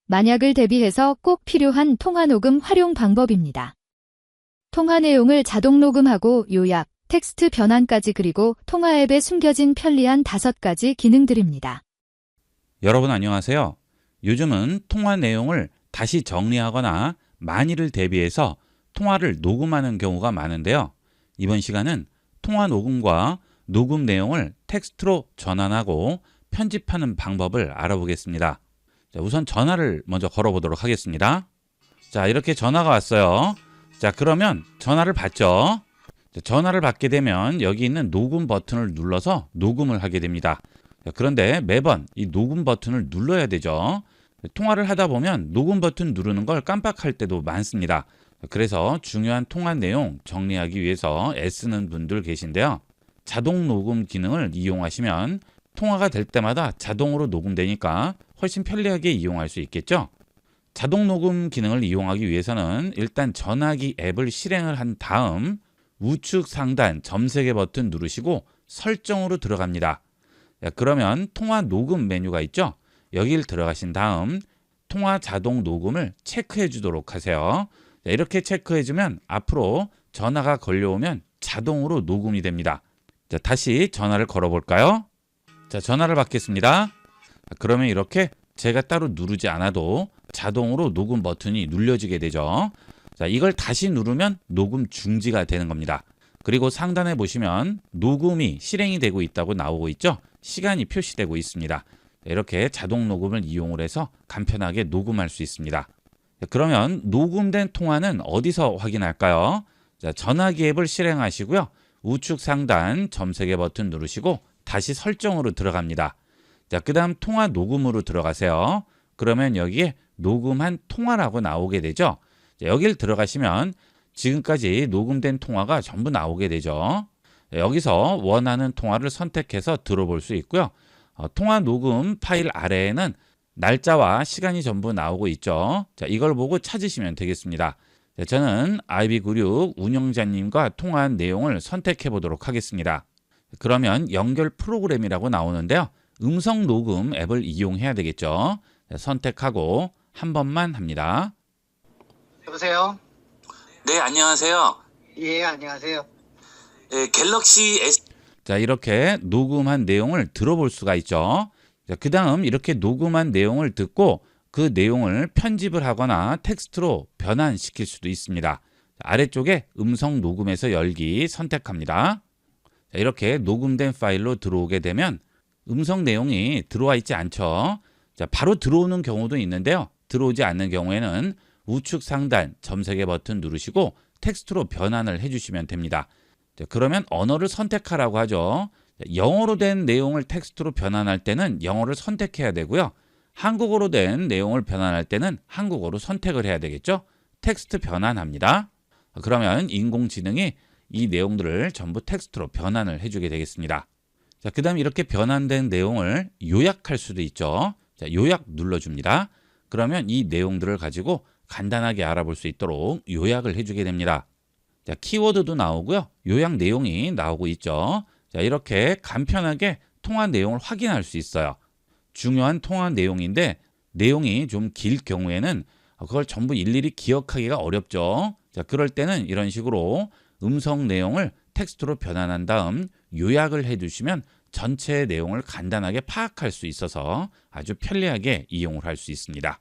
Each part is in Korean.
만약을 대비해서 꼭 필요한 통화 녹음 활용 방법입니다. 통화 내용을 자동 녹음하고 요약, 텍스트 변환까지 그리고 통화 앱에 숨겨진 편리한 5가지 기능들입니다. 여러분 안녕하세요. 요즘은 통화 내용을 다시 정리하거나 만일을 대비해서 통화를 녹음하는 경우가 많은데요. 이번 시간은 통화 녹음과 녹음 내용을 텍스트로 전환하고 편집하는 방법을 알아보겠습니다. 자, 우선 전화를 먼저 걸어보도록 하겠습니다. 자, 이렇게 전화가 왔어요. 자, 그러면 전화를 받죠. 자, 전화를 받게 되면 여기 있는 녹음 버튼을 눌러서 녹음을 하게 됩니다. 자, 그런데 매번 이 녹음 버튼을 눌러야 되죠. 통화를 하다 보면 녹음 버튼 누르는 걸 깜빡할 때도 많습니다. 그래서 중요한 통화 내용 정리하기 위해서 애쓰는 분들 계신데요. 자동 녹음 기능을 이용하시면 통화가 될 때마다 자동으로 녹음되니까 훨씬 편리하게 이용할 수 있겠죠. 자동 녹음 기능을 이용하기 위해서는 일단 전화기 앱을 실행을 한 다음 우측 상단 점 3개 버튼 누르시고 설정으로 들어갑니다. 그러면 통화 녹음 메뉴가 있죠. 여기를 들어가신 다음 통화 자동 녹음을 체크해 주도록 하세요. 이렇게 체크해 주면 앞으로 전화가 걸려오면 자동으로 녹음이 됩니다. 자, 다시 전화를 걸어 볼까요? 자, 전화를 받겠습니다. 그러면 이렇게 제가 따로 누르지 않아도 자동으로 녹음 버튼이 눌려지게 되죠. 자, 이걸 다시 누르면 녹음 중지가 되는 겁니다. 그리고 상단에 보시면 녹음이 실행이 되고 있다고 나오고 있죠. 시간이 표시되고 있습니다. 이렇게 자동 녹음을 이용을 해서 간편하게 녹음할 수 있습니다. 그러면 녹음된 통화는 어디서 확인할까요? 자, 전화기 앱을 실행하시고요. 우측 상단 점 3개 버튼 누르시고 다시 설정으로 들어갑니다. 자, 그 다음 통화 녹음으로 들어가세요. 그러면 여기에 녹음한 통화라고 나오게 되죠. 자, 여기를 들어가시면 지금까지 녹음된 통화가 전부 나오게 되죠. 자, 여기서 원하는 통화를 선택해서 들어볼 수 있고요. 통화 녹음 파일 아래에는 날짜와 시간이 전부 나오고 있죠. 자, 이걸 보고 찾으시면 되겠습니다. 자, 저는 IB96 운영자님과 통화한 내용을 선택해 보도록 하겠습니다. 그러면 연결 프로그램이라고 나오는데요. 음성 녹음 앱을 이용해야 되겠죠. 자, 선택하고 한 번만 합니다. 여보세요? 네, 안녕하세요. 예, 안녕하세요. 갤럭시 S 자, 이렇게 녹음한 내용을 들어볼 수가 있죠. 자, 그 다음 이렇게 녹음한 내용을 듣고 그 내용을 편집을 하거나 텍스트로 변환시킬 수도 있습니다. 자, 아래쪽에 음성 녹음에서 열기 선택합니다. 자, 이렇게 녹음된 파일로 들어오게 되면 음성 내용이 들어와 있지 않죠. 자, 바로 들어오는 경우도 있는데요. 들어오지 않는 경우에는 우측 상단 점 3개 버튼 누르시고 텍스트로 변환을 해주시면 됩니다. 자, 그러면 언어를 선택하라고 하죠. 영어로 된 내용을 텍스트로 변환할 때는 영어를 선택해야 되고요. 한국어로 된 내용을 변환할 때는 한국어로 선택을 해야 되겠죠. 텍스트 변환합니다. 그러면 인공지능이 이 내용들을 전부 텍스트로 변환을 해주게 되겠습니다. 자, 그 다음 이렇게 변환된 내용을 요약할 수도 있죠. 자, 요약 눌러줍니다. 그러면 이 내용들을 가지고 간단하게 알아볼 수 있도록 요약을 해주게 됩니다. 자, 키워드도 나오고요. 요약 내용이 나오고 있죠. 자, 이렇게 간편하게 통화 내용을 확인할 수 있어요. 중요한 통화 내용인데 내용이 좀 길 경우에는 그걸 전부 일일이 기억하기가 어렵죠. 자, 그럴 때는 이런 식으로 음성 내용을 텍스트로 변환한 다음 요약을 해주시면 전체 내용을 간단하게 파악할 수 있어서 아주 편리하게 이용을 할 수 있습니다.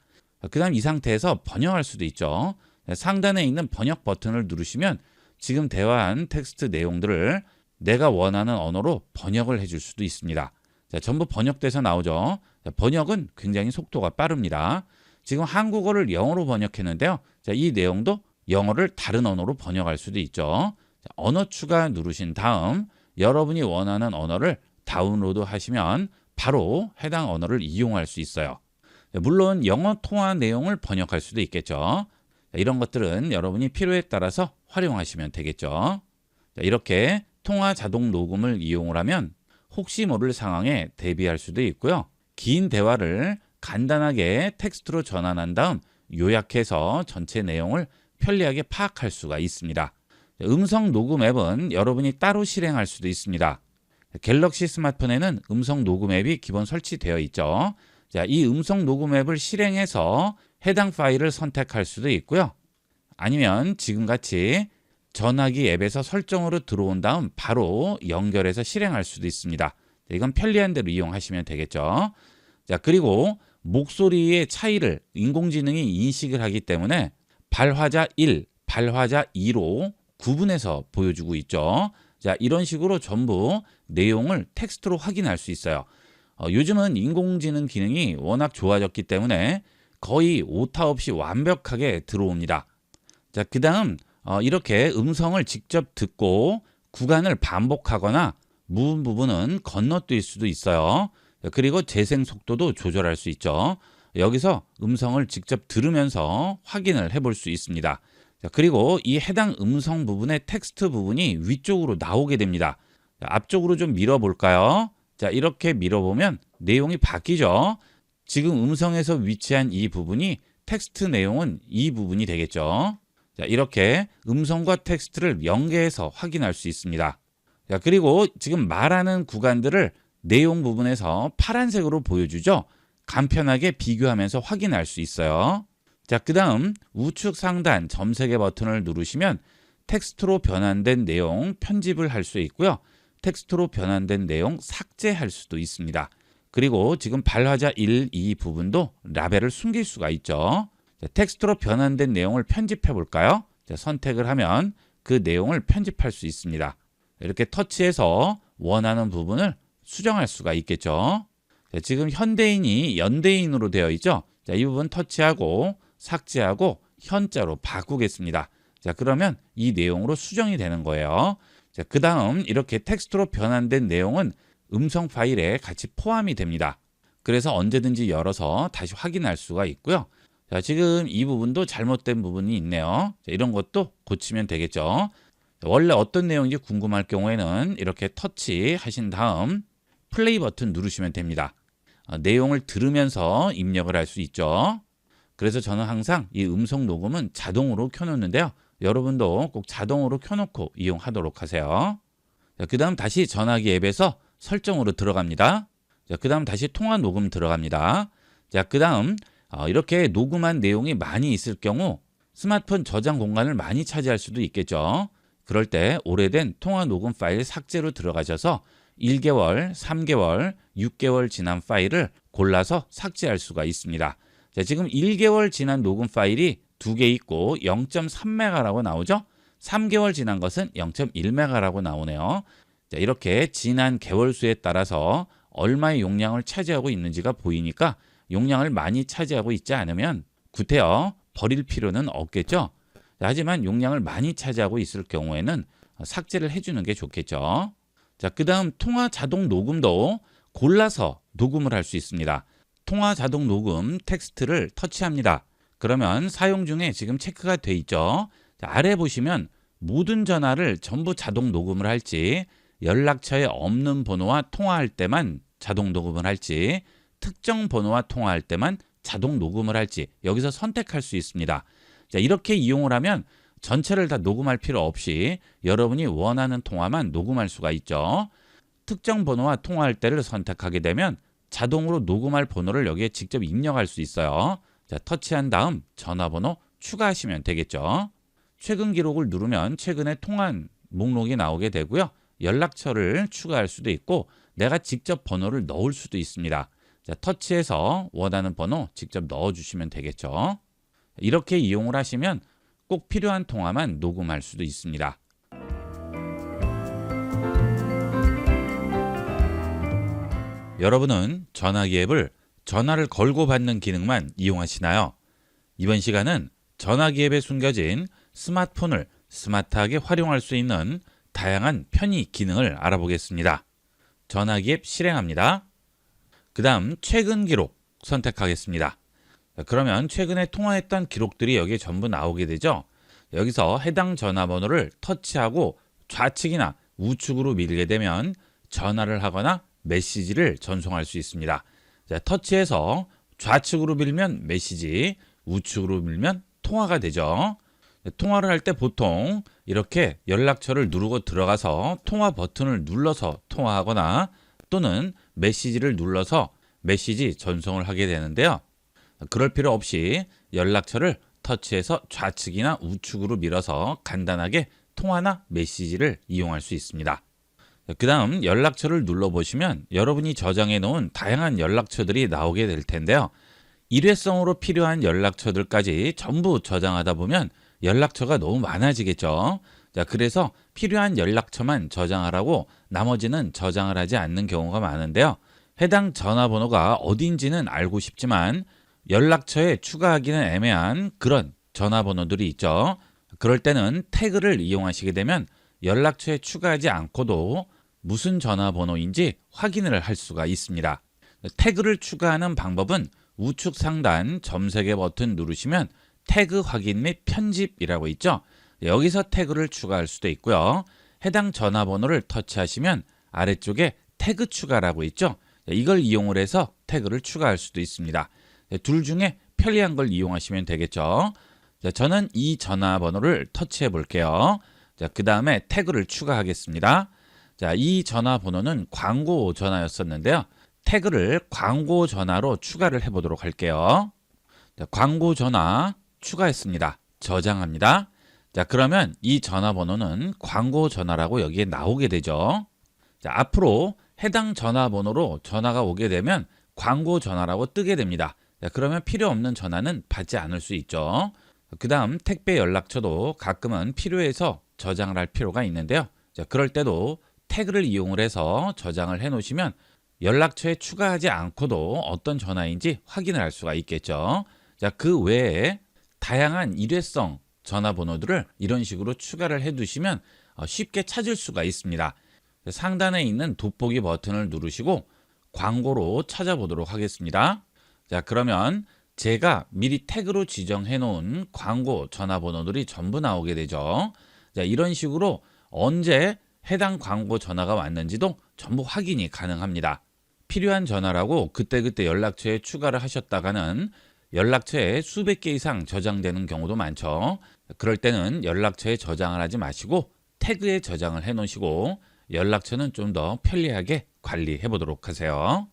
그 다음 이 상태에서 번역할 수도 있죠. 상단에 있는 번역 버튼을 누르시면 지금 대화한 텍스트 내용들을 내가 원하는 언어로 번역을 해줄 수도 있습니다. 자, 전부 번역돼서 나오죠. 자, 번역은 굉장히 속도가 빠릅니다. 지금 한국어를 영어로 번역했는데요. 자, 이 내용도 영어를 다른 언어로 번역할 수도 있죠. 자, 언어 추가 누르신 다음 여러분이 원하는 언어를 다운로드 하시면 바로 해당 언어를 이용할 수 있어요. 자, 물론 영어 통화 내용을 번역할 수도 있겠죠. 자, 이런 것들은 여러분이 필요에 따라서 활용하시면 되겠죠. 자, 이렇게 통화 자동 녹음을 이용을 하면 혹시 모를 상황에 대비할 수도 있고요. 긴 대화를 간단하게 텍스트로 전환한 다음 요약해서 전체 내용을 편리하게 파악할 수가 있습니다. 음성 녹음 앱은 여러분이 따로 실행할 수도 있습니다. 갤럭시 스마트폰에는 음성 녹음 앱이 기본 설치되어 있죠. 자, 이 음성 녹음 앱을 실행해서 해당 파일을 선택할 수도 있고요. 아니면 지금같이 전화기 앱에서 설정으로 들어온 다음 바로 연결해서 실행할 수도 있습니다. 이건 편리한 대로 이용하시면 되겠죠. 자, 그리고 목소리의 차이를 인공지능이 인식을 하기 때문에 발화자 1, 발화자 2로 구분해서 보여주고 있죠. 자, 이런 식으로 전부 내용을 텍스트로 확인할 수 있어요. 요즘은 인공지능 기능이 워낙 좋아졌기 때문에 거의 오타 없이 완벽하게 들어옵니다. 자, 그 다음 이렇게 음성을 직접 듣고 구간을 반복하거나 부분은 건너뛸 수도 있어요. 그리고 재생 속도도 조절할 수 있죠. 여기서 음성을 직접 들으면서 확인을 해볼 수 있습니다. 자, 그리고 이 해당 음성 부분의 텍스트 부분이 위쪽으로 나오게 됩니다. 자, 앞쪽으로 좀 밀어볼까요? 자, 이렇게 밀어보면 내용이 바뀌죠. 지금 음성에서 위치한 이 부분이 텍스트 내용은 이 부분이 되겠죠. 자, 이렇게 음성과 텍스트를 연계해서 확인할 수 있습니다. 자, 그리고 지금 말하는 구간들을 내용 부분에서 파란색으로 보여주죠. 간편하게 비교하면서 확인할 수 있어요. 자, 그 다음 우측 상단 점세개 버튼을 누르시면 텍스트로 변환된 내용 편집을 할 수 있고요. 텍스트로 변환된 내용 삭제할 수도 있습니다. 그리고 지금 발화자 1, 2 부분도 라벨을 숨길 수가 있죠. 자, 텍스트로 변환된 내용을 편집해 볼까요? 자, 선택을 하면 그 내용을 편집할 수 있습니다. 이렇게 터치해서 원하는 부분을 수정할 수가 있겠죠. 자, 지금 현대인이 연대인으로 되어 있죠. 자, 이 부분 터치하고 삭제하고 현자로 바꾸겠습니다. 자, 그러면 이 내용으로 수정이 되는 거예요. 자, 그 다음 이렇게 텍스트로 변환된 내용은 음성 파일에 같이 포함이 됩니다. 그래서 언제든지 열어서 다시 확인할 수가 있고요. 자, 지금 이 부분도 잘못된 부분이 있네요. 자, 이런 것도 고치면 되겠죠. 자, 원래 어떤 내용인지 궁금할 경우에는 이렇게 터치하신 다음 플레이 버튼 누르시면 됩니다. 내용을 들으면서 입력을 할 수 있죠. 그래서 저는 항상 이 음성 녹음은 자동으로 켜놓는데요. 여러분도 꼭 자동으로 켜놓고 이용하도록 하세요. 그 다음 다시 전화기 앱에서 설정으로 들어갑니다. 그 다음 다시 통화 녹음 들어갑니다. 그 다음 이렇게 녹음한 내용이 많이 있을 경우 스마트폰 저장 공간을 많이 차지할 수도 있겠죠. 그럴 때 오래된 통화 녹음 파일 삭제로 들어가셔서 1개월, 3개월, 6개월 지난 파일을 골라서 삭제할 수가 있습니다. 자, 지금 1개월 지난 녹음 파일이 2개 있고 0.3메가라고 나오죠. 3개월 지난 것은 0.1메가라고 나오네요. 자, 이렇게 지난 개월 수에 따라서 얼마의 용량을 차지하고 있는지가 보이니까 용량을 많이 차지하고 있지 않으면 구태여 버릴 필요는 없겠죠. 자, 하지만 용량을 많이 차지하고 있을 경우에는 삭제를 해주는 게 좋겠죠. 자, 그 다음 통화 자동 녹음도 골라서 녹음을 할 수 있습니다. 통화 자동 녹음 텍스트를 터치합니다. 그러면 사용 중에 지금 체크가 돼 있죠. 자, 아래 보시면 모든 전화를 전부 자동 녹음을 할지, 연락처에 없는 번호와 통화할 때만 자동 녹음을 할지, 특정 번호와 통화할 때만 자동 녹음을 할지 여기서 선택할 수 있습니다. 자, 이렇게 이용을 하면 전체를 다 녹음할 필요 없이 여러분이 원하는 통화만 녹음할 수가 있죠. 특정 번호와 통화할 때를 선택하게 되면 자동으로 녹음할 번호를 여기에 직접 입력할 수 있어요. 자, 터치한 다음 전화번호 추가하시면 되겠죠. 최근 기록을 누르면 최근에 통화한 목록이 나오게 되고요. 연락처를 추가할 수도 있고 내가 직접 번호를 넣을 수도 있습니다. 자, 터치해서 원하는 번호 직접 넣어주시면 되겠죠. 이렇게 이용을 하시면 꼭 필요한 통화만 녹음할 수도 있습니다. 여러분은 전화기 앱을 전화를 걸고 받는 기능만 이용하시나요? 이번 시간은 전화기 앱에 숨겨진 스마트폰을 스마트하게 활용할 수 있는 다양한 편의 기능을 알아보겠습니다. 전화기 앱 실행합니다. 그 다음 최근 기록 선택하겠습니다. 그러면 최근에 통화했던 기록들이 여기에 전부 나오게 되죠. 여기서 해당 전화번호를 터치하고 좌측이나 우측으로 밀게 되면 전화를 하거나 메시지를 전송할 수 있습니다. 자, 터치해서 좌측으로 밀면 메시지, 우측으로 밀면 통화가 되죠. 통화를 할 때 보통 이렇게 연락처를 누르고 들어가서 통화 버튼을 눌러서 통화하거나 또는 메시지를 눌러서 메시지 전송을 하게 되는데요. 그럴 필요 없이 연락처를 터치해서 좌측이나 우측으로 밀어서 간단하게 통화나 메시지를 이용할 수 있습니다. 그 다음 연락처를 눌러보시면 여러분이 저장해 놓은 다양한 연락처들이 나오게 될 텐데요. 일회성으로 필요한 연락처들까지 전부 저장하다 보면 연락처가 너무 많아지겠죠. 자, 그래서 필요한 연락처만 저장하라고 나머지는 저장을 하지 않는 경우가 많은데요. 해당 전화번호가 어딘지는 알고 싶지만 연락처에 추가하기는 애매한 그런 전화번호들이 있죠. 그럴 때는 태그를 이용하시게 되면 연락처에 추가하지 않고도 무슨 전화번호인지 확인을 할 수가 있습니다. 태그를 추가하는 방법은 우측 상단 점색의 버튼 누르시면 태그 확인 및 편집이라고 있죠. 여기서 태그를 추가할 수도 있고요. 해당 전화번호를 터치하시면 아래쪽에 태그 추가라고 있죠. 이걸 이용을 해서 태그를 추가할 수도 있습니다. 둘 중에 편리한 걸 이용하시면 되겠죠. 저는 이 전화번호를 터치해 볼게요. 그 다음에 태그를 추가하겠습니다. 이 전화번호는 광고 전화였었는데요. 태그를 광고 전화로 추가를 해보도록 할게요. 광고 전화 추가했습니다. 저장합니다. 그러면 이 전화번호는 광고 전화라고 여기에 나오게 되죠. 앞으로 해당 전화번호로 전화가 오게 되면 광고 전화라고 뜨게 됩니다. 그러면 필요 없는 전화는 받지 않을 수 있죠. 그 다음 택배 연락처도 가끔은 필요해서 저장을 할 필요가 있는데요. 그럴 때도 태그를 이용을 해서 저장을 해 놓으시면 연락처에 추가하지 않고도 어떤 전화인지 확인을 할 수가 있겠죠. 그 외에 다양한 일회성 전화번호들을 이런 식으로 추가를 해 두시면 쉽게 찾을 수가 있습니다. 상단에 있는 돋보기 버튼을 누르시고 광고로 찾아보도록 하겠습니다. 그러면 제가 미리 태그로 지정해 놓은 광고 전화번호들이 전부 나오게 되죠. 이런 식으로 언제 해당 광고 전화가 왔는지도 전부 확인이 가능합니다. 필요한 전화라고 그때그때 연락처에 추가를 하셨다가는 연락처에 수백 개 이상 저장되는 경우도 많죠. 그럴 때는 연락처에 저장을 하지 마시고 태그에 저장을 해 놓으시고 연락처는 좀 더 편리하게 관리해 보도록 하세요.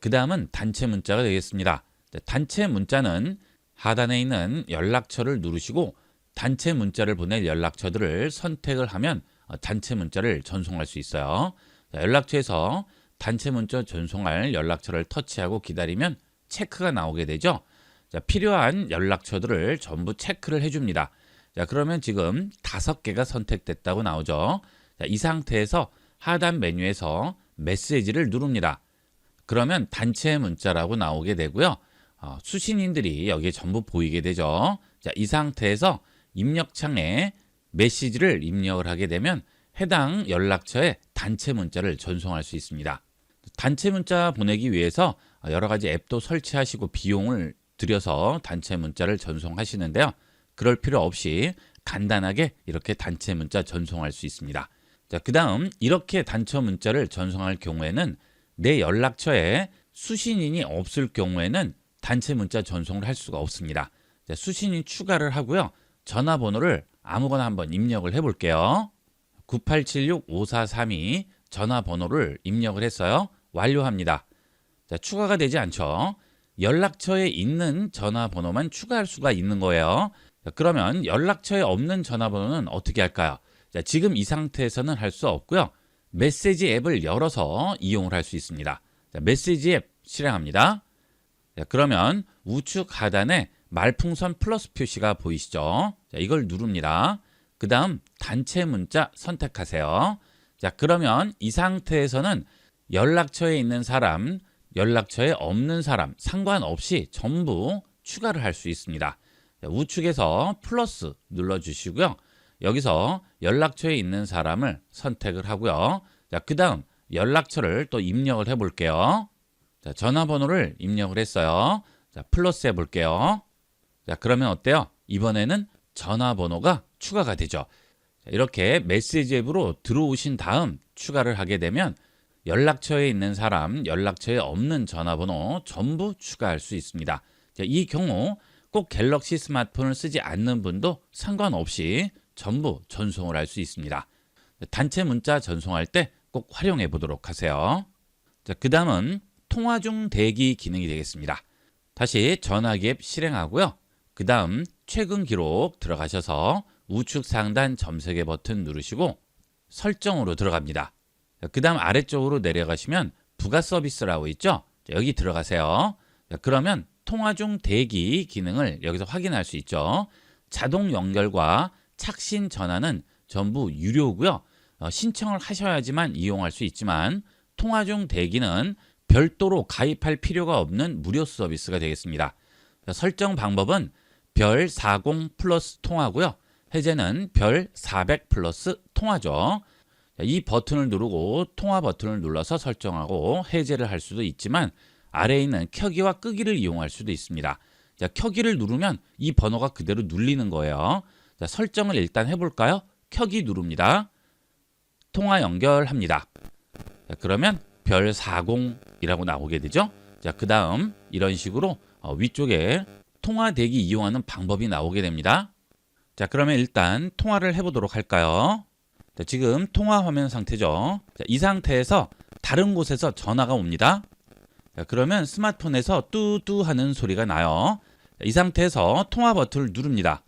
그 다음은 단체 문자가 되겠습니다. 단체 문자는 하단에 있는 연락처를 누르시고 단체 문자를 보낼 연락처들을 선택을 하면 단체 문자를 전송할 수 있어요. 연락처에서 단체 문자 전송할 연락처를 터치하고 기다리면 체크가 나오게 되죠. 필요한 연락처들을 전부 체크를 해줍니다. 그러면 지금 5개가 선택됐다고 나오죠. 이 상태에서 하단 메뉴에서 메시지를 누릅니다. 그러면 단체 문자라고 나오게 되고요. 수신인들이 여기에 전부 보이게 되죠. 이 상태에서 입력창에 메시지를 입력을 하게 되면 해당 연락처에 단체 문자를 전송할 수 있습니다. 단체 문자 보내기 위해서 여러 가지 앱도 설치하시고 비용을 들여서 단체 문자를 전송하시는데요. 그럴 필요 없이 간단하게 이렇게 단체 문자 전송할 수 있습니다. 그 다음 이렇게 단체 문자를 전송할 경우에는 내 연락처에 수신인이 없을 경우에는 단체 문자 전송을 할 수가 없습니다. 수신인 추가를 하고요. 전화번호를 아무거나 한번 입력을 해볼게요. 9876-5432 전화번호를 입력을 했어요. 완료합니다. 추가가 되지 않죠. 연락처에 있는 전화번호만 추가할 수가 있는 거예요. 그러면 연락처에 없는 전화번호는 어떻게 할까요? 지금 이 상태에서는 할 수 없고요. 메시지 앱을 열어서 이용을 할 수 있습니다. 메시지 앱 실행합니다. 그러면 우측 하단에 말풍선 플러스 표시가 보이시죠? 이걸 누릅니다. 그 다음 단체 문자 선택하세요. 그러면 이 상태에서는 연락처에 있는 사람, 연락처에 없는 사람 상관없이 전부 추가를 할 수 있습니다. 우측에서 플러스 눌러주시고요. 여기서 연락처에 있는 사람을 선택을 하고요. 그 다음 연락처를 또 입력을 해볼게요. 전화번호를 입력을 했어요. 플러스 해볼게요. 그러면 어때요? 이번에는 전화번호가 추가가 되죠. 이렇게 메시지 앱으로 들어오신 다음 추가를 하게 되면 연락처에 있는 사람, 연락처에 없는 전화번호 전부 추가할 수 있습니다. 이 경우 꼭 갤럭시 스마트폰을 쓰지 않는 분도 상관없이 전부 전송을 할 수 있습니다. 단체 문자 전송할 때 꼭 활용해 보도록 하세요. 그 다음은 통화 중 대기 기능이 되겠습니다. 다시 전화기 앱 실행하고요. 그 다음 최근 기록 들어가셔서 우측 상단 점색의 버튼 누르시고 설정으로 들어갑니다. 그 다음 아래쪽으로 내려가시면 부가 서비스라고 있죠. 여기 들어가세요. 그러면 통화 중 대기 기능을 여기서 확인할 수 있죠. 자동 연결과 착신 전화는 전부 유료고요. 신청을 하셔야지만 이용할 수 있지만 통화 중 대기는 별도로 가입할 필요가 없는 무료 서비스가 되겠습니다. 설정 방법은 별 40 플러스 통화고요. 해제는 별 400 플러스 통화죠. 이 버튼을 누르고 통화 버튼을 눌러서 설정하고 해제를 할 수도 있지만 아래에 있는 켜기와 끄기를 이용할 수도 있습니다. 켜기를 누르면 이 번호가 그대로 눌리는 거예요. 설정을 일단 해볼까요? 켜기 누릅니다. 통화 연결합니다. 그러면 별 40이라고 나오게 되죠. 그 다음 이런 식으로 위쪽에 통화 대기 이용하는 방법이 나오게 됩니다. 그러면 일단 통화를 해보도록 할까요? 지금 통화 화면 상태죠. 이 상태에서 다른 곳에서 전화가 옵니다. 그러면 스마트폰에서 뚜뚜 하는 소리가 나요. 이 상태에서 통화 버튼을 누릅니다.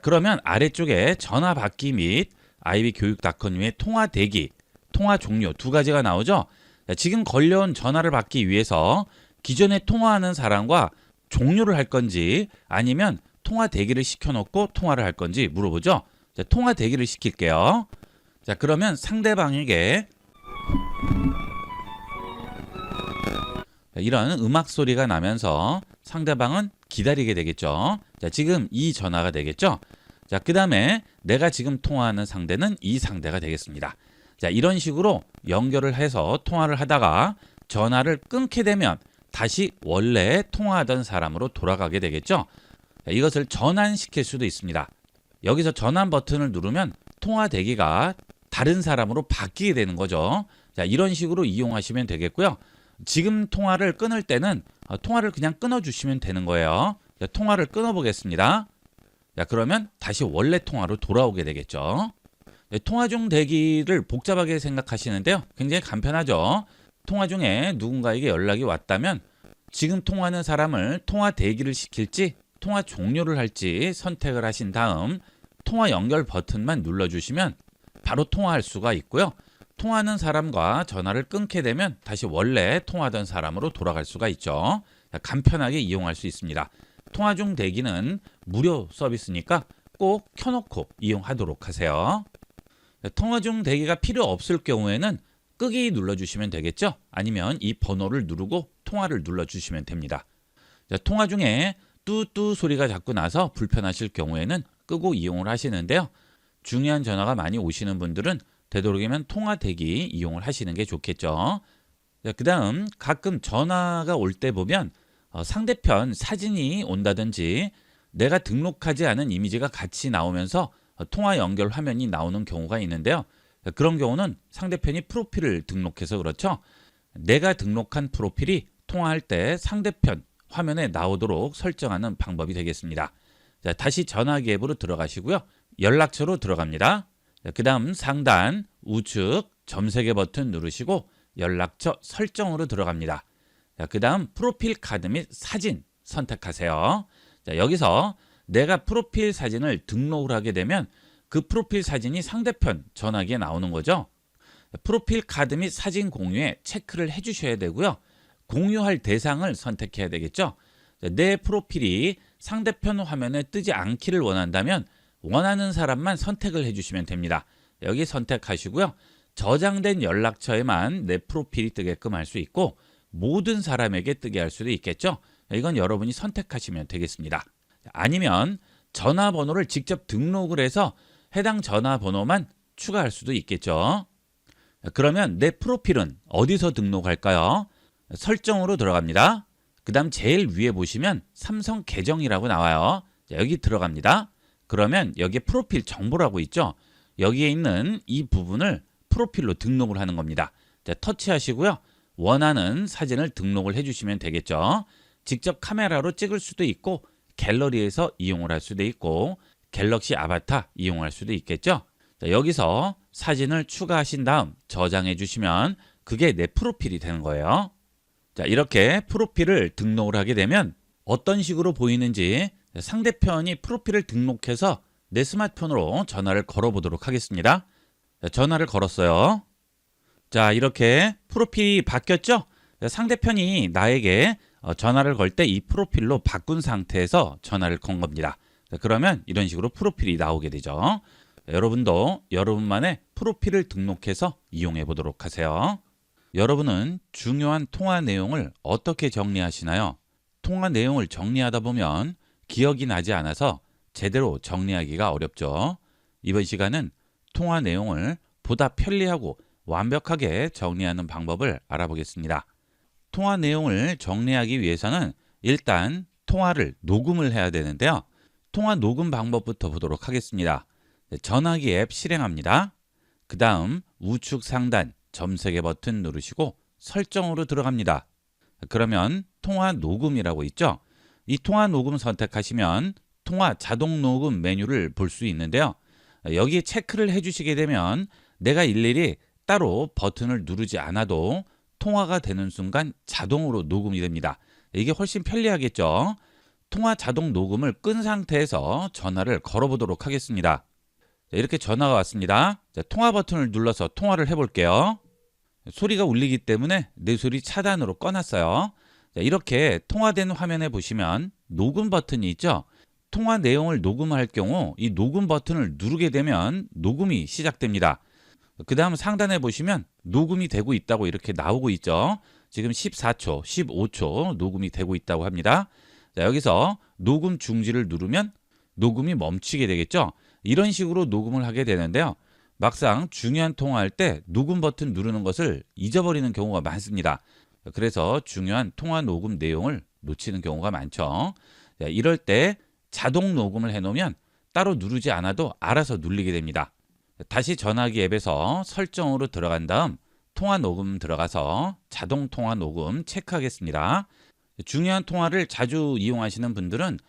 그러면 아래쪽에 전화 받기 및 ib교육닷컴의 통화 대기, 통화 종료 두 가지가 나오죠. 지금 걸려온 전화를 받기 위해서 기존에 통화하는 사람과 종료를 할 건지 아니면 통화 대기를 시켜놓고 통화를 할 건지 물어보죠. 통화 대기를 시킬게요. 그러면 상대방에게 이런 음악 소리가 나면서 상대방은 기다리게 되겠죠. 지금 이 전화가 되겠죠. 그 다음에 내가 지금 통화하는 상대는 이 상대가 되겠습니다. 이런 식으로 연결을 해서 통화를 하다가 전화를 끊게 되면 다시 원래 통화하던 사람으로 돌아가게 되겠죠. 이것을 전환시킬 수도 있습니다. 여기서 전환 버튼을 누르면 통화 대기가 다른 사람으로 바뀌게 되는 거죠. 이런 식으로 이용하시면 되겠고요. 지금 통화를 끊을 때는 통화를 그냥 끊어주시면 되는 거예요. 통화를 끊어보겠습니다. 그러면 다시 원래 통화로 돌아오게 되겠죠. 통화 중 대기를 복잡하게 생각하시는데요. 굉장히 간편하죠. 통화 중에 누군가에게 연락이 왔다면 지금 통화하는 사람을 통화 대기를 시킬지 통화 종료를 할지 선택을 하신 다음 통화 연결 버튼만 눌러주시면 바로 통화할 수가 있고요. 통화하는 사람과 전화를 끊게 되면 다시 원래 통화하던 사람으로 돌아갈 수가 있죠. 간편하게 이용할 수 있습니다. 통화 중 대기는 무료 서비스니까 꼭 켜놓고 이용하도록 하세요. 통화 중 대기가 필요 없을 경우에는 끄기 눌러주시면 되겠죠. 아니면 이 번호를 누르고 통화를 눌러주시면 됩니다. 통화 중에 뚜뚜 소리가 자꾸 나서 불편하실 경우에는 끄고 이용을 하시는데요. 중요한 전화가 많이 오시는 분들은 되도록이면 통화 대기 이용을 하시는 게 좋겠죠. 그 다음 가끔 전화가 올 때 보면 상대편 사진이 온다든지 내가 등록하지 않은 이미지가 같이 나오면서 통화 연결 화면이 나오는 경우가 있는데요. 그런 경우는 상대편이 프로필을 등록해서 그렇죠. 내가 등록한 프로필이 통화할 때 상대편 화면에 나오도록 설정하는 방법이 되겠습니다. 다시 전화기 앱으로 들어가시고요. 연락처로 들어갑니다. 그 다음 상단 우측 점색의 버튼 누르시고 연락처 설정으로 들어갑니다. 그 다음 프로필 카드 및 사진 선택하세요. 여기서 내가 프로필 사진을 등록을 하게 되면 그 프로필 사진이 상대편 전화기에 나오는 거죠. 프로필 카드 및 사진 공유에 체크를 해주셔야 되고요. 공유할 대상을 선택해야 되겠죠. 내 프로필이 상대편 화면에 뜨지 않기를 원한다면 원하는 사람만 선택을 해주시면 됩니다. 여기 선택하시고요. 저장된 연락처에만 내 프로필이 뜨게끔 할 수 있고 모든 사람에게 뜨게 할 수도 있겠죠. 이건 여러분이 선택하시면 되겠습니다. 아니면 전화번호를 직접 등록을 해서 해당 전화번호만 추가할 수도 있겠죠. 그러면 내 프로필은 어디서 등록할까요? 설정으로 들어갑니다. 그 다음 제일 위에 보시면 삼성 계정이라고 나와요. 여기 들어갑니다. 그러면 여기에 프로필 정보라고 있죠. 여기에 있는 이 부분을 프로필로 등록을 하는 겁니다. 터치하시고요. 원하는 사진을 등록을 해주시면 되겠죠. 직접 카메라로 찍을 수도 있고 갤러리에서 이용을 할 수도 있고 갤럭시 아바타 이용할 수도 있겠죠. 여기서 사진을 추가하신 다음 저장해 주시면 그게 내 프로필이 되는 거예요. 자, 이렇게 프로필을 등록을 하게 되면 어떤 식으로 보이는지 상대편이 프로필을 등록해서 내 스마트폰으로 전화를 걸어보도록 하겠습니다. 자, 전화를 걸었어요. 자, 이렇게 프로필이 바뀌었죠? 상대편이 나에게 전화를 걸 때 이 프로필로 바꾼 상태에서 전화를 건 겁니다. 자, 그러면 이런 식으로 프로필이 나오게 되죠. 여러분도 여러분만의 프로필을 등록해서 이용해 보도록 하세요. 여러분은 중요한 통화 내용을 어떻게 정리하시나요? 통화 내용을 정리하다 보면 기억이 나지 않아서 제대로 정리하기가 어렵죠. 이번 시간은 통화 내용을 보다 편리하고 완벽하게 정리하는 방법을 알아보겠습니다. 통화 내용을 정리하기 위해서는 일단 통화를 녹음을 해야 되는데요. 통화 녹음 방법부터 보도록 하겠습니다. 전화기 앱 실행합니다. 그 다음 우측 상단 점색의 버튼 누르시고 설정으로 들어갑니다. 그러면 통화 녹음이라고 있죠. 이 통화 녹음 선택하시면 통화 자동 녹음 메뉴를 볼 수 있는데요. 여기에 체크를 해주시게 되면 내가 일일이 따로 버튼을 누르지 않아도 통화가 되는 순간 자동으로 녹음이 됩니다. 이게 훨씬 편리하겠죠. 통화 자동 녹음을 끈 상태에서 전화를 걸어보도록 하겠습니다. 이렇게 전화가 왔습니다. 통화 버튼을 눌러서 통화를 해볼게요. 소리가 울리기 때문에 내 소리 차단으로 꺼놨어요. 이렇게 통화된 화면에 보시면 녹음 버튼이 있죠. 통화 내용을 녹음할 경우 이 녹음 버튼을 누르게 되면 녹음이 시작됩니다. 그 다음 상단에 보시면 녹음이 되고 있다고 이렇게 나오고 있죠. 지금 14초, 15초 녹음이 되고 있다고 합니다. 자, 여기서 녹음 중지를 누르면 녹음이 멈추게 되겠죠. 이런 식으로 녹음을 하게 되는데요. 막상 중요한 통화할 때 녹음 버튼 누르는 것을 잊어버리는 경우가 많습니다. 그래서 중요한 통화 녹음 내용을 놓치는 경우가 많죠. 자, 이럴 때 자동 녹음을 해놓으면 따로 누르지 않아도 알아서 눌리게 됩니다. 다시 전화기 앱에서 설정으로 들어간 다음 통화 녹음 들어가서 자동 통화 녹음 체크하겠습니다. 중요한 통화를 자주 이용하시는 분들은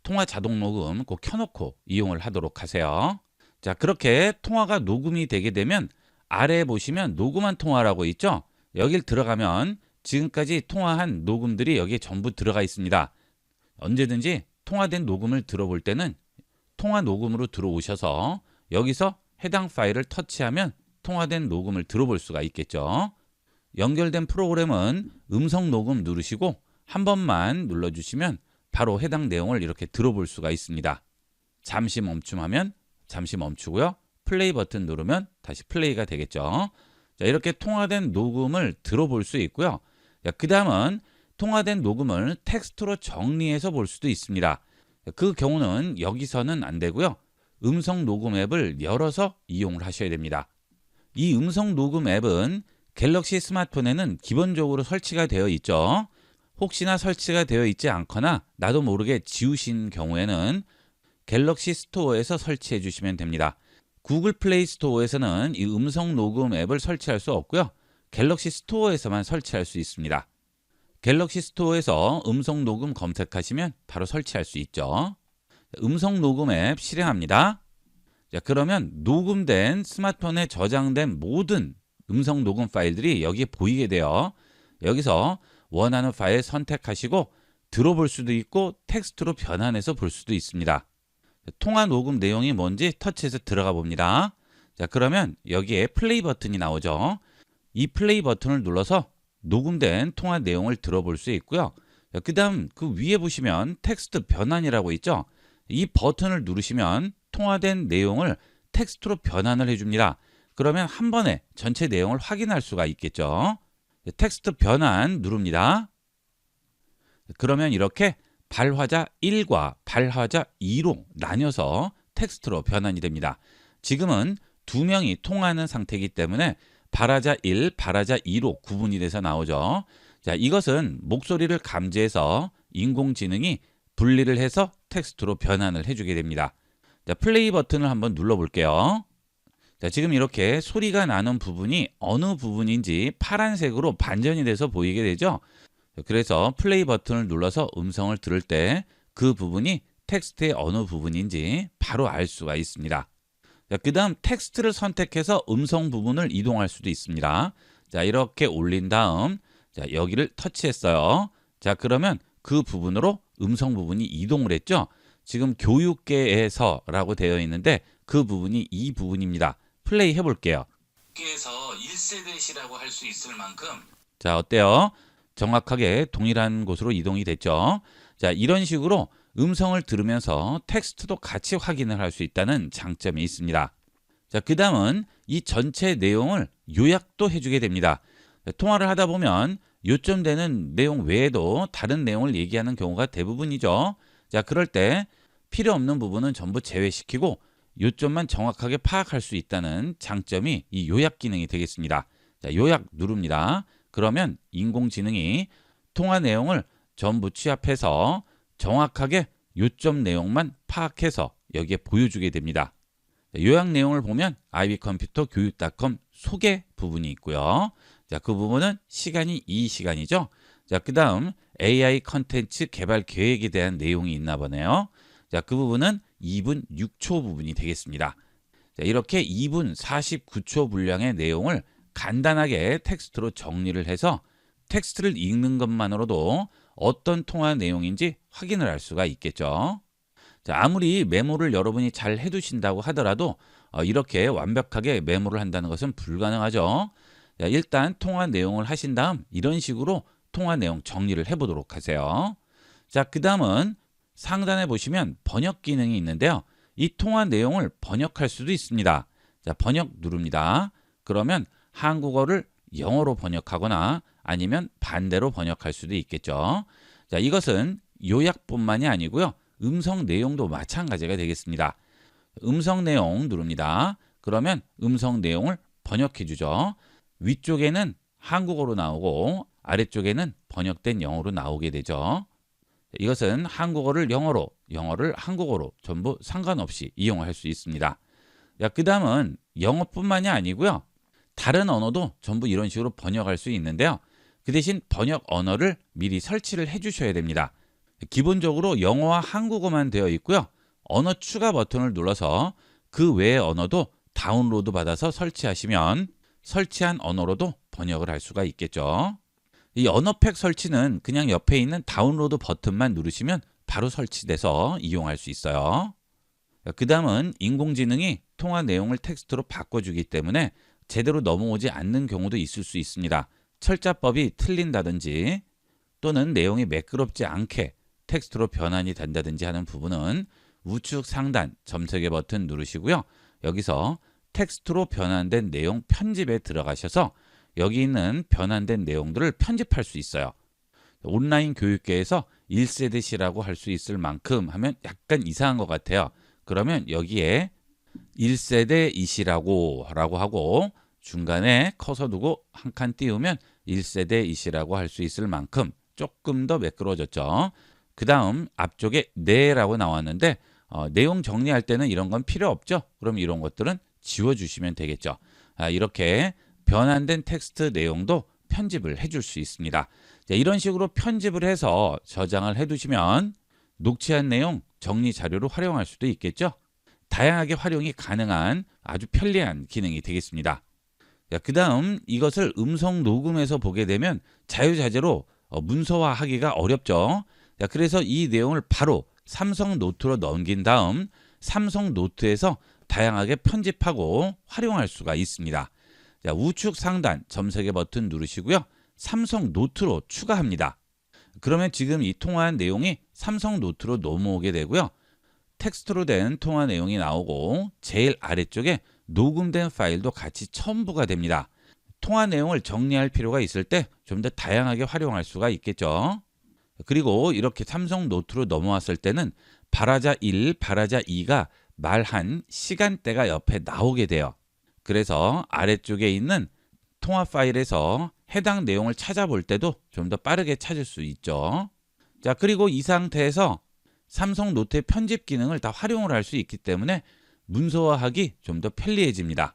통화 자동 녹음 꼭 켜놓고 이용을 하도록 하세요. 자, 그렇게 통화가 녹음이 되게 되면 아래에 보시면 녹음한 통화라고 있죠. 여길 들어가면 지금까지 통화한 녹음들이 여기에 전부 들어가 있습니다. 언제든지 통화된 녹음을 들어볼 때는 통화 녹음으로 들어오셔서 여기서 해당 파일을 터치하면 통화된 녹음을 들어볼 수가 있겠죠. 연결된 프로그램은 음성 녹음 누르시고 한 번만 눌러주시면 바로 해당 내용을 이렇게 들어볼 수가 있습니다. 잠시 멈춤하면 잠시 멈추고요. 플레이 버튼 누르면 다시 플레이가 되겠죠. 자, 이렇게 통화된 녹음을 들어볼 수 있고요. 그 다음은 통화된 녹음을 텍스트로 정리해서 볼 수도 있습니다. 그 경우는 여기서는 안 되고요. 음성 녹음 앱을 열어서 이용을 하셔야 됩니다. 이 음성 녹음 앱은 갤럭시 스마트폰에는 기본적으로 설치가 되어 있죠. 혹시나 설치가 되어 있지 않거나 나도 모르게 지우신 경우에는 갤럭시 스토어에서 설치해 주시면 됩니다. 구글 플레이 스토어에서는 이 음성 녹음 앱을 설치할 수 없고요. 갤럭시 스토어에서만 설치할 수 있습니다. 갤럭시 스토어에서 음성 녹음 검색하시면 바로 설치할 수 있죠. 음성 녹음 앱 실행합니다. 자, 그러면 녹음된 스마트폰에 저장된 모든 음성 녹음 파일들이 여기에 보이게 돼요. 여기서 원하는 파일 선택하시고 들어볼 수도 있고 텍스트로 변환해서 볼 수도 있습니다. 통화 녹음 내용이 뭔지 터치해서 들어가 봅니다. 자, 그러면 여기에 플레이 버튼이 나오죠. 이 플레이 버튼을 눌러서 녹음된 통화 내용을 들어볼 수 있고요. 그 다음 그 위에 보시면 텍스트 변환이라고 있죠. 이 버튼을 누르시면 통화된 내용을 텍스트로 변환을 해줍니다. 그러면 한 번에 전체 내용을 확인할 수가 있겠죠. 텍스트 변환 누릅니다. 그러면 이렇게 발화자 1과 발화자 2로 나뉘어서 텍스트로 변환이 됩니다. 지금은 두 명이 통화하는 상태이기 때문에 발화자 1, 발화자 2로 구분이 돼서 나오죠. 자, 이것은 목소리를 감지해서 인공지능이 분리를 해서 텍스트로 변환을 해주게 됩니다. 자, 플레이 버튼을 한번 눌러볼게요. 자, 지금 이렇게 소리가 나는 부분이 어느 부분인지 파란색으로 반전이 돼서 보이게 되죠. 그래서 플레이 버튼을 눌러서 음성을 들을 때 그 부분이 텍스트의 어느 부분인지 바로 알 수가 있습니다. 그 다음 텍스트를 선택해서 음성 부분을 이동할 수도 있습니다. 자, 이렇게 올린 다음 자, 여기를 터치했어요. 자, 그러면 그 부분으로 음성 부분이 이동을 했죠. 지금 교육계에서라고 되어 있는데 그 부분이 이 부분입니다. 플레이 해볼게요. 에서 1세대시라고 할 수 있을 만큼 자, 어때요? 정확하게 동일한 곳으로 이동이 됐죠. 자, 이런 식으로 음성을 들으면서 텍스트도 같이 확인을 할 수 있다는 장점이 있습니다. 자, 그 다음은 이 전체 내용을 요약도 해주게 됩니다. 통화를 하다 보면 요점되는 내용 외에도 다른 내용을 얘기하는 경우가 대부분이죠. 자, 그럴 때 필요 없는 부분은 전부 제외시키고 요점만 정확하게 파악할 수 있다는 장점이 이 요약 기능이 되겠습니다. 자, 요약 누릅니다. 그러면 인공지능이 통화 내용을 전부 취합해서 정확하게 요점 내용만 파악해서 여기에 보여주게 됩니다. 요약 내용을 보면 ib컴퓨터 교육.com 소개 부분이 있고요. 자, 그 부분은 시간이 이 시간이죠. 자, 그 다음 AI 컨텐츠 개발 계획에 대한 내용이 있나 보네요. 자, 그 부분은 2분 6초 부분이 되겠습니다. 자, 이렇게 2분 49초 분량의 내용을 간단하게 텍스트로 정리를 해서 텍스트를 읽는 것만으로도 어떤 통화 내용인지 확인을 할 수가 있겠죠. 자, 아무리 메모를 여러분이 잘 해두신다고 하더라도 이렇게 완벽하게 메모를 한다는 것은 불가능하죠. 자, 일단 통화 내용을 하신 다음 이런 식으로 통화 내용 정리를 해보도록 하세요. 자, 그 다음은 상단에 보시면 번역 기능이 있는데요. 이 통화 내용을 번역할 수도 있습니다. 자, 번역 누릅니다. 그러면 한국어를 영어로 번역하거나 아니면 반대로 번역할 수도 있겠죠. 자, 이것은 요약뿐만이 아니고요. 음성 내용도 마찬가지가 되겠습니다. 음성 내용 누릅니다. 그러면 음성 내용을 번역해 주죠. 위쪽에는 한국어로 나오고 아래쪽에는 번역된 영어로 나오게 되죠. 이것은 한국어를 영어로, 영어를 한국어로 전부 상관없이 이용할 수 있습니다. 그 다음은 영어뿐만이 아니고요. 다른 언어도 전부 이런 식으로 번역할 수 있는데요. 그 대신 번역 언어를 미리 설치를 해 주셔야 됩니다. 기본적으로 영어와 한국어만 되어 있고요. 언어 추가 버튼을 눌러서 그 외의 언어도 다운로드 받아서 설치하시면 설치한 언어로도 번역을 할 수가 있겠죠. 이 언어팩 설치는 그냥 옆에 있는 다운로드 버튼만 누르시면 바로 설치돼서 이용할 수 있어요. 그 다음은 인공지능이 통화 내용을 텍스트로 바꿔주기 때문에 제대로 넘어오지 않는 경우도 있을 수 있습니다. 철자법이 틀린다든지 또는 내용이 매끄럽지 않게 텍스트로 변환이 된다든지 하는 부분은 우측 상단 점색의 버튼 누르시고요. 여기서 텍스트로 변환된 내용 편집에 들어가셔서 여기 있는 변환된 내용들을 편집할 수 있어요. 온라인 교육계에서 1세대시라고 할 수 있을 만큼 하면 약간 이상한 것 같아요. 그러면 여기에 1세대이시라고 하고 중간에 커서 두고 한 칸 띄우면 1세대이시라고 할 수 있을 만큼 조금 더 매끄러워졌죠. 그 다음 앞쪽에 네라고 나왔는데 내용 정리할 때는 이런 건 필요 없죠. 그럼 이런 것들은 지워주시면 되겠죠. 이렇게 변환된 텍스트 내용도 편집을 해줄 수 있습니다. 자, 이런 식으로 편집을 해서 저장을 해두시면 녹취한 내용 정리 자료로 활용할 수도 있겠죠. 다양하게 활용이 가능한 아주 편리한 기능이 되겠습니다. 그 다음 이것을 음성 녹음해서 보게 되면 자유자재로 문서화하기가 어렵죠. 자, 그래서 이 내용을 바로 삼성 노트로 넘긴 다음 삼성 노트에서 다양하게 편집하고 활용할 수가 있습니다. 자, 우측 상단 점색의 버튼 누르시고요. 삼성 노트로 추가합니다. 그러면 지금 이 통화한 내용이 삼성 노트로 넘어오게 되고요. 텍스트로 된 통화 내용이 나오고 제일 아래쪽에 녹음된 파일도 같이 첨부가 됩니다. 통화 내용을 정리할 필요가 있을 때 좀 더 다양하게 활용할 수가 있겠죠. 그리고 이렇게 삼성 노트로 넘어왔을 때는 발화자 1, 발화자 2가 말한 시간대가 옆에 나오게 돼요. 그래서 아래쪽에 있는 통화 파일에서 해당 내용을 찾아볼 때도 좀 더 빠르게 찾을 수 있죠. 자, 그리고 이 상태에서 삼성 노트의 편집 기능을 다 활용을 할 수 있기 때문에 문서화하기 좀 더 편리해집니다.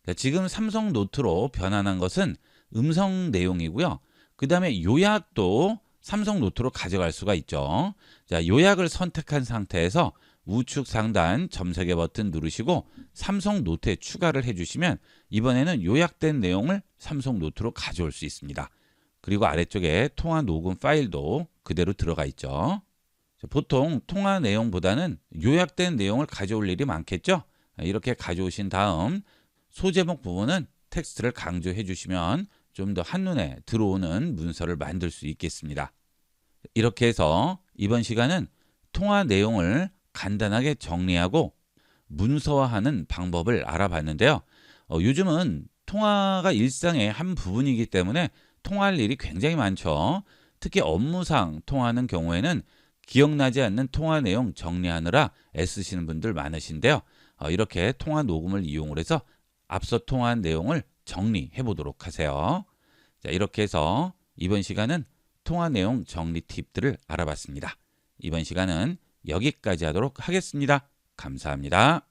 자, 지금 삼성 노트로 변환한 것은 음성 내용이고요. 그 다음에 요약도 삼성 노트로 가져갈 수가 있죠. 자, 요약을 선택한 상태에서 우측 상단 점색의 버튼 누르시고 삼성 노트에 추가를 해주시면 이번에는 요약된 내용을 삼성 노트로 가져올 수 있습니다. 그리고 아래쪽에 통화 녹음 파일도 그대로 들어가 있죠. 보통 통화 내용보다는 요약된 내용을 가져올 일이 많겠죠. 이렇게 가져오신 다음 소제목 부분은 텍스트를 강조해 주시면 좀 더 한눈에 들어오는 문서를 만들 수 있겠습니다. 이렇게 해서 이번 시간은 통화 내용을 간단하게 정리하고 문서화하는 방법을 알아봤는데요. 요즘은 통화가 일상의 한 부분이기 때문에 통화할 일이 굉장히 많죠. 특히 업무상 통화하는 경우에는 기억나지 않는 통화 내용 정리하느라 애쓰시는 분들 많으신데요. 이렇게 통화 녹음을 이용을 해서 앞서 통화한 내용을 정리해 보도록 하세요. 자, 이렇게 해서 이번 시간은 통화 내용 정리 팁들을 알아봤습니다. 이번 시간은 여기까지 하도록 하겠습니다. 감사합니다.